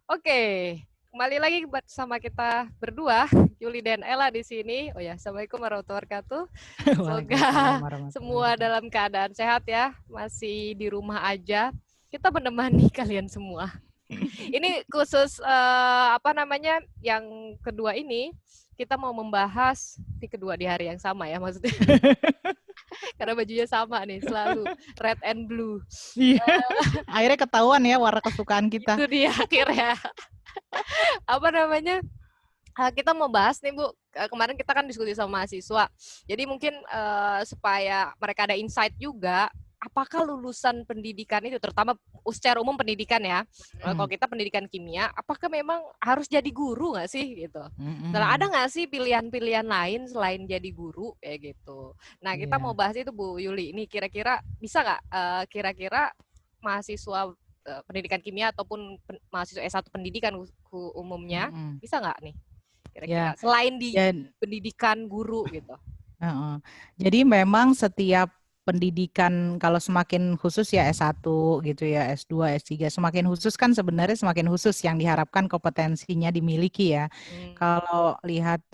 Oke, kembali lagi sama kita berdua, Yuli dan Ella di sini. Oh ya, assalamualaikum warahmatullahi wabarakatuh. Semoga Waalaikumsalam warahmatullahi semua wabarakatuh. dalam keadaan sehat ya, masih di rumah aja. Kita menemani kalian semua. Ini khusus apa namanya? Yang kedua ini kita mau membahas di hari yang sama ya maksudnya. Karena bajunya sama nih, selalu red and blue. Iya, akhirnya ketahuan ya warna kesukaan kita. Itu dia akhirnya. Apa namanya? Kita mau bahas nih Bu, kemarin kita kan diskusi sama mahasiswa, jadi mungkin supaya mereka ada insight juga, apakah lulusan pendidikan itu, terutama secara umum pendidikan ya, kalau kita pendidikan kimia, apakah memang harus jadi guru nggak sih gitu? Nah, ada nggak sih pilihan-pilihan lain selain jadi guru kayak gitu? Nah, kita mau Iya. bahas itu Bu Yuli, ini kira-kira bisa nggak kira-kira mahasiswa pendidikan kimia ataupun mahasiswa S1 pendidikan umumnya, Mm-mm. bisa nggak nih? Kira-kira Ya, selain di dan pendidikan guru gitu. heeh. Jadi memang setiap pendidikan kalau semakin khusus ya S1 gitu ya, S2, S3, semakin khusus kan sebenarnya semakin khusus yang diharapkan kompetensinya dimiliki ya. Kalau lihat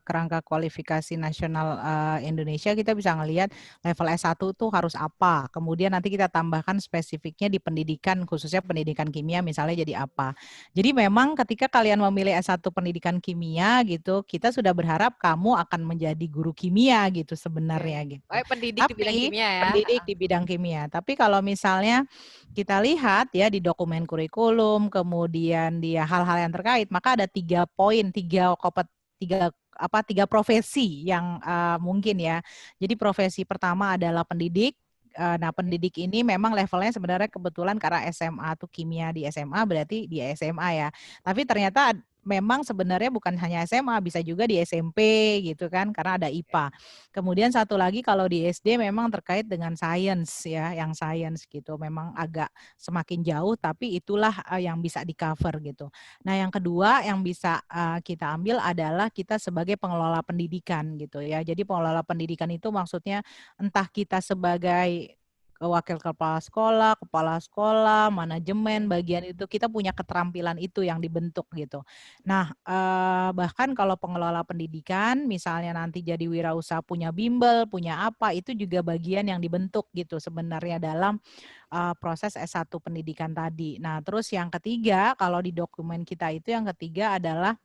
kerangka kualifikasi nasional Indonesia kita bisa ngelihat level S1 tuh harus apa. Kemudian nanti kita tambahkan spesifiknya di pendidikan khususnya pendidikan kimia misalnya jadi apa. Jadi memang ketika kalian memilih S1 pendidikan kimia gitu, kita sudah berharap kamu akan menjadi guru kimia gitu sebenarnya Oke. gitu. Oh, pendidik di bidang Tapi kimia ya. pendidik di bidang kimia. Tapi kalau misalnya kita lihat ya di dokumen kurikulum, kemudian dia hal-hal yang terkait, maka ada 3 poin, tiga profesi yang mungkin ya. Jadi profesi pertama adalah pendidik. Nah, pendidik ini memang levelnya sebenarnya kebetulan karena SMA tuh kimia di SMA berarti di SMA ya. Tapi ternyata memang sebenarnya bukan hanya SMA, bisa juga di SMP gitu kan karena ada IPA. Kemudian satu lagi kalau di SD memang terkait dengan sains ya, yang sains gitu. Memang agak semakin jauh tapi itulah yang bisa di-cover gitu. Nah, yang kedua yang bisa kita ambil adalah kita sebagai pengelola pendidikan gitu ya. Jadi pengelola pendidikan itu maksudnya entah kita sebagai wakil kepala sekolah, manajemen, bagian itu kita punya keterampilan itu yang dibentuk gitu. Nah, bahkan kalau pengelola pendidikan, misalnya nanti jadi wirausaha punya bimbel, punya apa, itu juga bagian yang dibentuk gitu sebenarnya dalam proses S1 pendidikan tadi. Nah, terus yang ketiga, kalau di dokumen kita itu yang ketiga adalah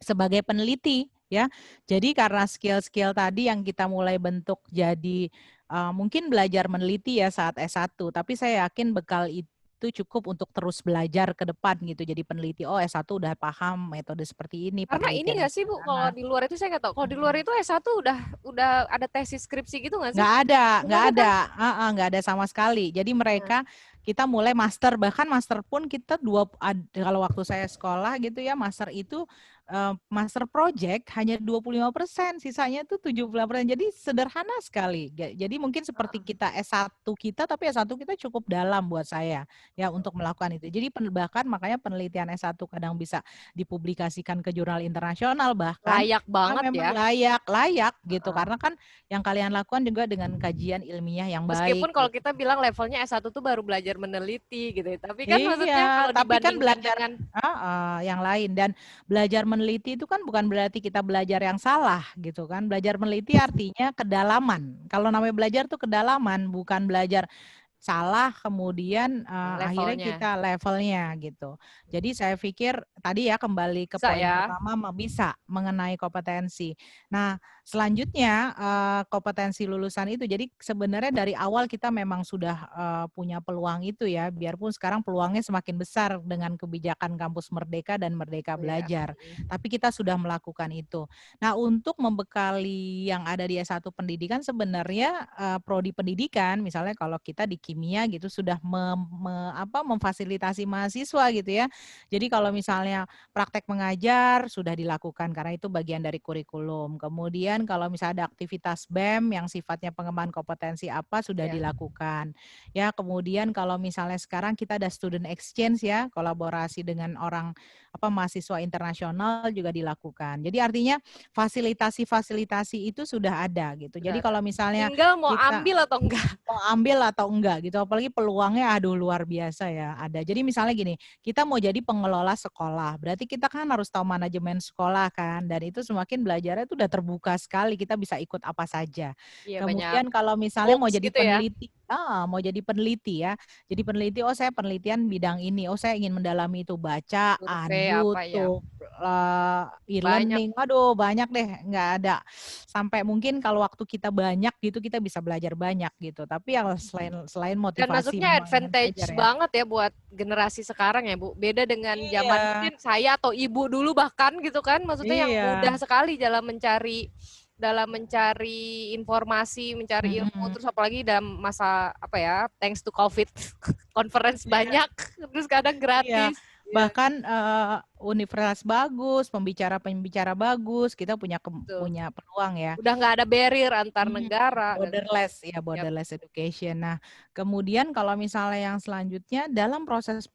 sebagai peneliti ya. Jadi karena skill-skill tadi yang kita mulai bentuk jadi mungkin belajar meneliti ya saat S1, tapi saya yakin bekal itu cukup untuk terus belajar ke depan gitu. Jadi peneliti, oh S1 udah paham metode seperti ini, Karena ini penelitian nggak sih Bu, kalau sederhana. di luar itu saya nggak tahu. Kalau di luar itu S1 udah ada tesis skripsi gitu nggak sih? Nggak ada, Nggak nggak ada ada, kan? nggak ada sama sekali. Jadi Nah, mereka kita mulai master, bahkan master pun kita kalau waktu saya sekolah gitu ya, master itu master project hanya 25%, sisanya tuh 75%. Jadi sederhana sekali. Jadi mungkin seperti kita S1 kita, tapi S1 kita cukup dalam buat saya ya untuk melakukan itu. Jadi bahkan makanya penelitian S1 kadang bisa dipublikasikan ke jurnal internasional bahkan layak banget memang ya. layak gitu Heeh. karena kan yang kalian lakukan juga dengan kajian ilmiah yang baik Meskipun kalau gitu. kita bilang levelnya S1 tuh baru belajar meneliti gitu ya. Tapi kan Iya, maksudnya kalau tapi kan dibandingkan belajar dengan yang lain dan belajar meneliti itu kan bukan berarti kita belajar yang salah gitu kan. Belajar meneliti artinya kedalaman. Kalau namanya belajar tuh kedalaman, bukan belajar salah kemudian akhirnya levelnya. kita levelnya gitu. Jadi saya pikir tadi ya kembali ke Bisa poin ya. pertama bisa mengenai kompetensi. Nah, selanjutnya kompetensi lulusan itu. Jadi sebenarnya dari awal kita memang sudah punya peluang itu ya, biarpun sekarang peluangnya semakin besar dengan kebijakan kampus Merdeka dan Merdeka Iya. Belajar. Tapi kita sudah melakukan itu. Nah, untuk membekali yang ada di S1 pendidikan sebenarnya prodi pendidikan misalnya kalau kita di kimia gitu sudah memfasilitasi mahasiswa gitu ya. Jadi kalau misalnya praktek mengajar sudah dilakukan karena itu bagian dari kurikulum. Kemudian kemudian kalau misalnya ada aktivitas BEM yang sifatnya pengembangan kompetensi apa sudah Ya. dilakukan. Ya, kemudian kalau misalnya sekarang kita ada student exchange ya, kolaborasi dengan orang mahasiswa internasional juga dilakukan. Jadi artinya fasilitasi-fasilitasi itu sudah ada gitu. Sudah Jadi ada. kalau misalnya Tinggal mau kita ambil atau enggak. mau ambil atau enggak gitu, apalagi peluangnya aduh luar biasa ya ada. Jadi misalnya gini, kita mau jadi pengelola sekolah, berarti kita kan harus tahu manajemen sekolah kan, dan itu semakin belajarnya itu udah terbuka sekali, kita bisa ikut apa saja. Iya, banyak Kemudian kalau misalnya mau books jadi gitu ya. peneliti, mau jadi peneliti ya, jadi peneliti, oh saya penelitian bidang ini, oh saya ingin mendalami itu, bacaan, Survei apa ya. YouTube, Banyak. e-learning, aduh banyak deh, nggak ada. Sampai mungkin kalau waktu kita banyak gitu, kita bisa belajar banyak gitu. Tapi yang selain selain Dan motivasi masuknya belajar advantage ya. banget ya buat generasi sekarang ya, Bu. Beda dengan zaman Iya, mungkin saya atau ibu dulu bahkan gitu kan. Maksudnya yang iya. mudah sekali dalam mencari informasi, mencari ilmu, Mm-mm. terus apalagi dalam masa apa ya, thanks to COVID, conference Iya, banyak, terus kadang iya. gratis. Iya, Bahkan universitas bagus, pembicara-pembicara bagus, kita betul. punya peluang ya. Udah nggak ada barrier antar Hmm, negara dan borderless ya, ya, borderless education. Nah, kemudian kalau misalnya yang selanjutnya dalam proses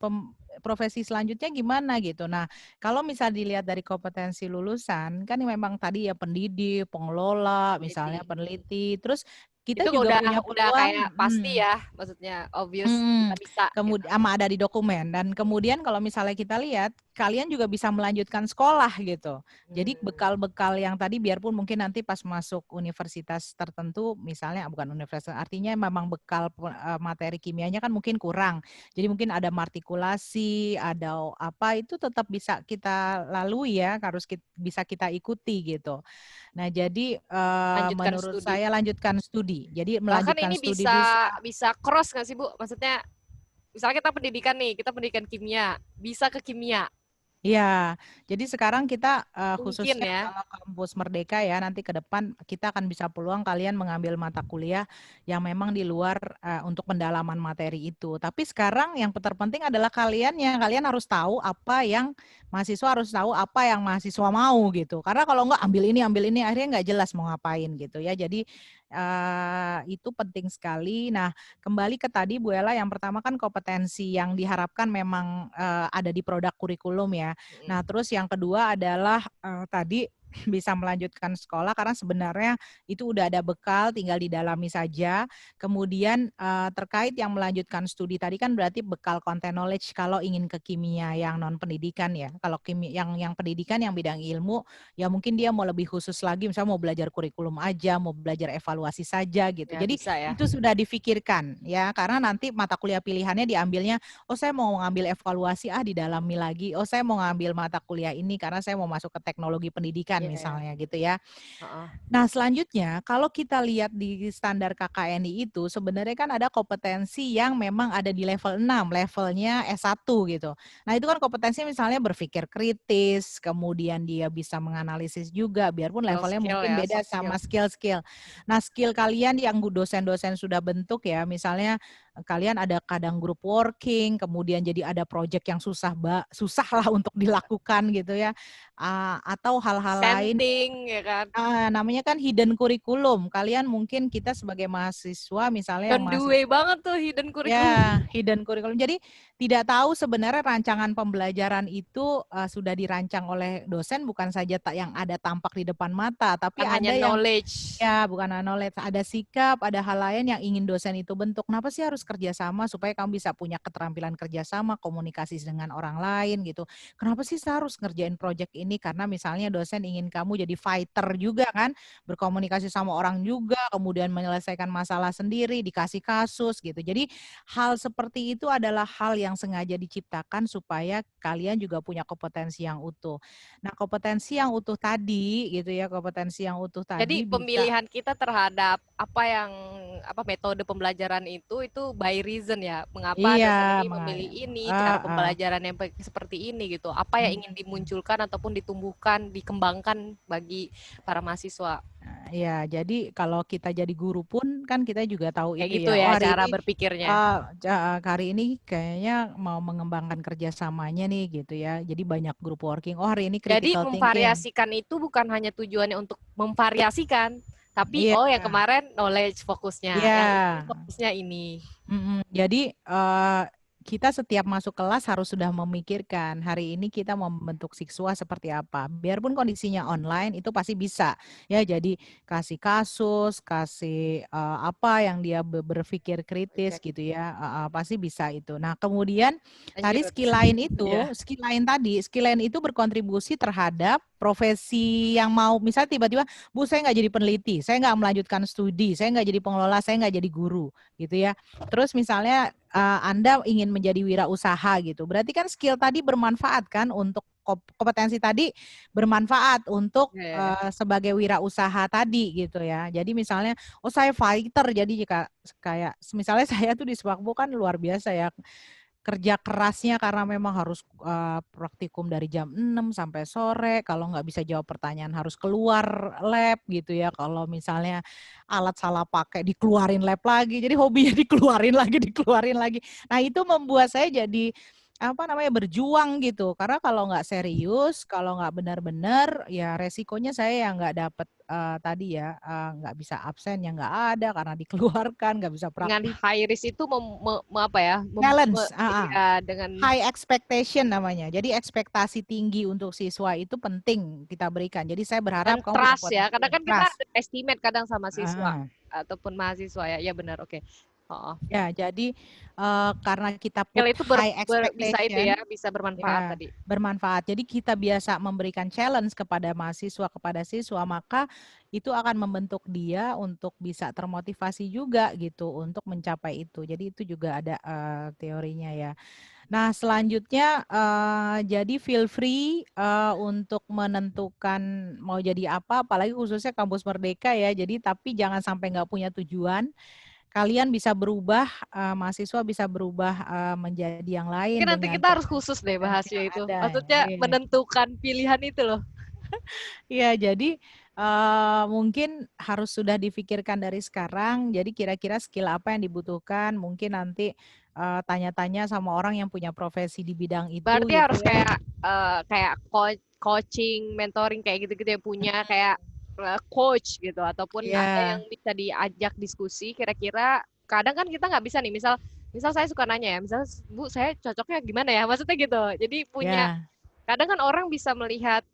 profesi selanjutnya gimana gitu. Nah, kalau misal dilihat dari kompetensi lulusan, kan memang tadi ya pendidik, pengelola, misalnya peneliti. peneliti, terus kita Itu juga punya udah peluang. kayak pasti ya, maksudnya obvious kita Mhm, bisa gitu. sama ada di dokumen dan kemudian kalau misalnya kita lihat, kalian juga bisa melanjutkan sekolah gitu. Jadi Hmm, bekal-bekal yang tadi biarpun mungkin nanti pas masuk universitas tertentu, misalnya bukan universitas, artinya memang bekal materi kimianya kan mungkin kurang. Jadi mungkin ada martikulasi, ada apa itu tetap bisa kita lalui ya, bisa kita ikuti gitu. Nah, jadi lanjutkan menurut studi. saya lanjutkan studi. Jadi Bahkan melanjutkan ini studi bisa bisa. bisa cross nggak sih Bu? Maksudnya misalnya kita pendidikan nih, kita pendidikan kimia, bisa ke kimia. Iya, jadi sekarang kita Mungkin khususnya ya. kalau kampus Merdeka ya nanti ke depan kita akan bisa peluang kalian mengambil mata kuliah yang memang di luar untuk pendalaman materi itu. Tapi sekarang yang terpenting adalah kalian harus tahu apa yang mahasiswa harus tahu apa yang mahasiswa mau gitu. Karena kalau nggak ambil ini akhirnya nggak jelas mau ngapain gitu ya. Jadi itu penting sekali. Nah, kembali ke tadi Bu Ella, yang pertama kan kompetensi yang diharapkan memang ada di produk kurikulum ya. Nah, terus yang kedua adalah tadi bisa melanjutkan sekolah karena sebenarnya itu udah ada bekal, tinggal didalami saja. Kemudian terkait yang melanjutkan studi tadi kan berarti bekal content knowledge kalau ingin ke kimia yang non pendidikan ya. Kalau kimia yang pendidikan yang bidang ilmu ya mungkin dia mau lebih khusus lagi, misalnya mau belajar kurikulum aja, mau belajar evaluasi saja gitu. Ya Jadi bisa ya. itu sudah difikirkan ya, karena nanti mata kuliah pilihannya diambilnya, oh saya mau ngambil evaluasi didalami lagi, oh saya mau ngambil mata kuliah ini karena saya mau masuk ke teknologi pendidikan Iya ya. misalnya gitu ya. Heeh. Nah, selanjutnya kalau kita lihat di standar KKNI itu sebenarnya kan ada kompetensi yang memang ada di level 6, levelnya S1 gitu. Nah, itu kan kompetensi misalnya berpikir kritis, kemudian dia bisa menganalisis juga biarpun levelnya Skill mungkin ya, beda soft sama skill. skill-skill. Nah, skill kalian yang dosen-dosen sudah bentuk ya, misalnya kalian ada kadang group working, kemudian jadi ada project yang susah lah untuk dilakukan gitu ya. Atau hal-hal lain. Presenting ya kan. Namanya kan hidden curriculum. Kalian mungkin kita sebagai mahasiswa misalnya yang Don't do way banget tuh hidden curriculum. ya, hidden curriculum. Jadi tidak tahu sebenarnya rancangan pembelajaran itu sudah dirancang oleh dosen bukan saja yang ada tampak di depan mata, tapi Kan hanya ada yang knowledge. ya, bukan knowledge, ada sikap, ada hal lain yang ingin dosen itu bentuk. Kenapa sih harus kerjasama supaya kamu bisa punya keterampilan kerjasama, komunikasi dengan orang lain gitu. Kenapa sih saya harus ngerjain project ini? Karena misalnya dosen ingin kamu jadi fighter juga kan, berkomunikasi sama orang juga, kemudian menyelesaikan masalah sendiri, dikasih kasus gitu. Jadi hal seperti itu adalah hal yang sengaja diciptakan supaya kalian juga punya kompetensi yang utuh. Nah, kompetensi yang utuh tadi gitu ya, kompetensi yang utuh Jadi tadi bisa pemilihan kita terhadap apa metode pembelajaran itu itu by reason ya. Mengapa Iya, dosen ini memilih makanya. ini, cara Heeh. pembelajaran yang seperti ini gitu. Apa yang ingin dimunculkan ataupun ditumbuhkan, dikembangkan bagi para mahasiswa. Ya, jadi kalau kita jadi guru pun kan kita juga tahu Kayak itu gitu ya. Oh ya hari cara ini berpikirnya. hari ini kayaknya mau mengembangkan kerjasamanya nih gitu ya. Jadi banyak group working. Oh hari ini Jadi critical thinking. memvariasikan itu bukan hanya tujuannya untuk memvariasikan, tapi Iya, oh yang kemarin knowledge fokusnya, iya. yang ini fokusnya ini. Jadi kita setiap masuk kelas harus sudah memikirkan hari ini kita mau membentuk siswa seperti apa. Biarpun kondisinya online itu pasti bisa ya. Jadi kasih kasus, kasih apa yang dia berpikir kritis Oke, gitu ya. Pasti bisa itu. Nah kemudian tadi lanjut. Ya. skill lain itu berkontribusi terhadap profesi yang mau misalnya tiba-tiba Bu saya nggak jadi peneliti, saya nggak melanjutkan studi, saya nggak jadi pengelola, saya nggak jadi guru gitu ya. Terus misalnya Anda ingin menjadi wirausaha gitu. Berarti kan skill tadi bermanfaat kan untuk kompetensi tadi bermanfaat untuk Ya. sebagai wirausaha tadi gitu ya. Jadi misalnya oh saya fighter jadi jika kayak misalnya saya tuh di Sepak kan luar biasa ya kerja kerasnya karena memang harus praktikum dari jam 6 sampai sore. Kalau nggak bisa jawab pertanyaan harus keluar lab gitu ya. Kalau misalnya alat salah pakai dikeluarin lab lagi. Jadi hobinya dikeluarin lagi. Nah itu membuat saya jadi apa namanya berjuang gitu. Karena kalau nggak serius, kalau nggak benar-benar, ya resikonya saya yang nggak dapet tadi ya nggak bisa absen yang nggak ada karena dikeluarkan, nggak bisa Dengan praktik. high risk itu apa ya? Challenge, Iya dengan high expectation namanya. Jadi ekspektasi tinggi untuk siswa itu penting kita berikan. Jadi saya dan berharap kamu punya trust ya. potensi Kadang kan kita trust. estimate kadang sama siswa Ah, ataupun mahasiswa ya. Ya benar, oke. Oh. ya, jadi karena kita put Skill itu high bisa itu ya, expectation, bisa bermanfaat ya tadi. bermanfaat. Jadi kita biasa memberikan challenge kepada mahasiswa kepada siswa, maka itu akan membentuk dia untuk bisa termotivasi juga gitu untuk mencapai itu. Jadi itu juga ada teorinya ya. Nah, selanjutnya jadi feel free untuk menentukan mau jadi apa, apalagi khususnya kampus Merdeka ya. Jadi tapi jangan sampai nggak punya tujuan. Kalian bisa berubah, mahasiswa bisa berubah menjadi yang lain Mungkin nanti dengan kita harus khusus deh potensi bahasnya yang itu. ada. Maksudnya Iya. menentukan pilihan itu loh. Iya, jadi mungkin harus sudah difikirkan dari sekarang. Jadi kira-kira skill apa yang dibutuhkan? Mungkin nanti tanya-tanya sama orang yang punya profesi di bidang itu Berarti gitu harus ya. kayak coaching, mentoring kayak gitu-gitu ya punya kayak coach gitu ataupun ada yang Iya, bisa diajak diskusi kira-kira kadang kan kita nggak bisa nih misal misal saya suka nanya ya misal Bu saya cocoknya gimana ya maksudnya gitu jadi punya ya, kadang kan orang bisa melihat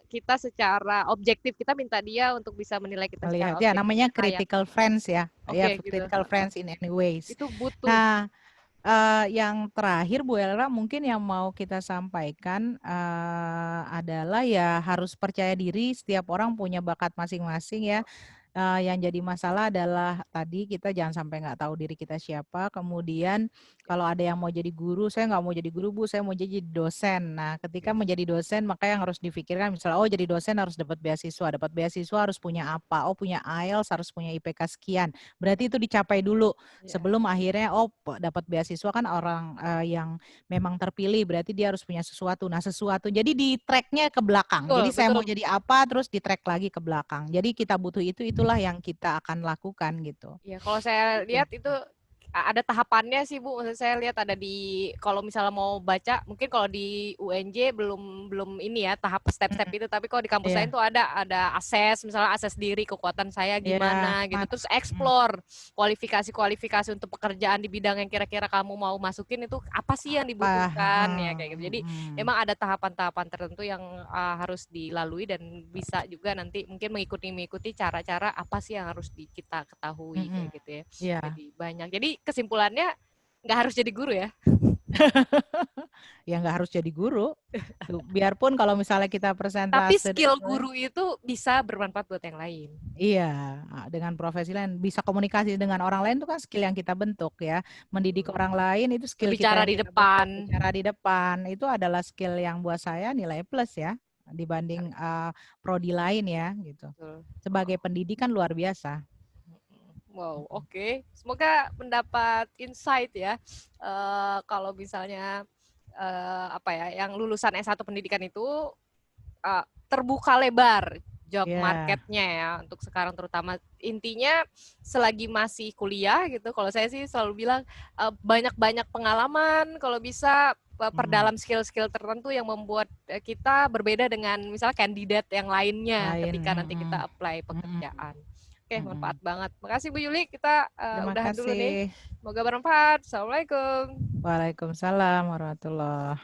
kita secara objektif kita minta dia untuk bisa menilai kita secara melihat ya objektif namanya kayak critical friends ya. Ya, oke gitu. critical friends in any ways. Itu butuh Nah, yang terakhir Bu Elra mungkin yang mau kita sampaikan adalah ya harus percaya diri. Setiap orang punya bakat masing-masing ya. Yang jadi masalah adalah tadi kita jangan sampai nggak tahu diri kita siapa. Kemudian kalau ada yang mau jadi guru, saya nggak mau jadi guru Bu, saya mau jadi dosen. Nah, ketika menjadi dosen maka yang harus difikirkan misalnya oh jadi dosen harus dapat beasiswa harus punya apa? Oh punya IELTS harus punya IPK sekian. Berarti itu dicapai dulu ya. sebelum akhirnya oh dapat beasiswa kan orang yang memang terpilih berarti dia harus punya sesuatu. Nah, sesuatu. Jadi di tracknya ke belakang. Betul Jadi saya betul. mau jadi apa terus di track lagi ke belakang. Jadi kita butuh itulah yang kita akan lakukan gitu. Ya, kalau saya Gitu. lihat itu ada tahapannya sih Bu. Maksud saya lihat ada di kalau misalnya mau baca, mungkin kalau di UNJ belum belum ini ya tahap step-step Mm, itu. Tapi kalau di kampus lain Iya, tuh ada misalnya akses diri, kekuatan saya iya, gimana gitu. mana? Terus Mm, explore kualifikasi-kualifikasi untuk pekerjaan di bidang yang kira-kira kamu mau masukin itu apa sih yang apa? dibutuhkan ya kayak gitu. Jadi Mm. memang ada tahapan-tahapan tertentu yang harus dilalui dan bisa juga nanti mungkin mengikuti cara-cara apa sih yang harus kita ketahui Mm-mm. kayak gitu ya. Iya. Jadi banyak. Jadi kesimpulannya nggak harus jadi guru ya. Ya nggak harus jadi guru. Tuh, biarpun kalau misalnya kita Tapi persentase dan skill lain, guru itu bisa bermanfaat buat yang lain. iya, dengan profesi lain bisa komunikasi dengan orang lain itu kan skill yang kita bentuk ya. Mendidik orang lain itu skill kita Berbicara yang di kita bentuk. depan. Bicara di depan itu adalah skill yang buat saya nilai plus ya dibanding prodi lain ya gitu. Betul. Sebagai pendidik kan luar biasa. Wow, oke. Semoga mendapat insight ya. Kalau misalnya apa ya, yang lulusan S1 pendidikan itu terbuka lebar job Ya. marketnya ya untuk sekarang terutama. Intinya selagi masih kuliah gitu, kalau saya sih selalu bilang banyak-banyak pengalaman, kalau bisa Mm. perdalam skill-skill tertentu yang membuat kita berbeda dengan misalnya kandidat yang lainnya Lain. ketika nanti kita Mm-mm. apply Mm-mm. pekerjaan. Oke, manfaat Mm-mm. banget. Makasih Bu Yuli, kita Terima udahan dulu nih. kasih. Semoga bermanfaat. Assalamualaikum. Waalaikumsalam warahmatullahi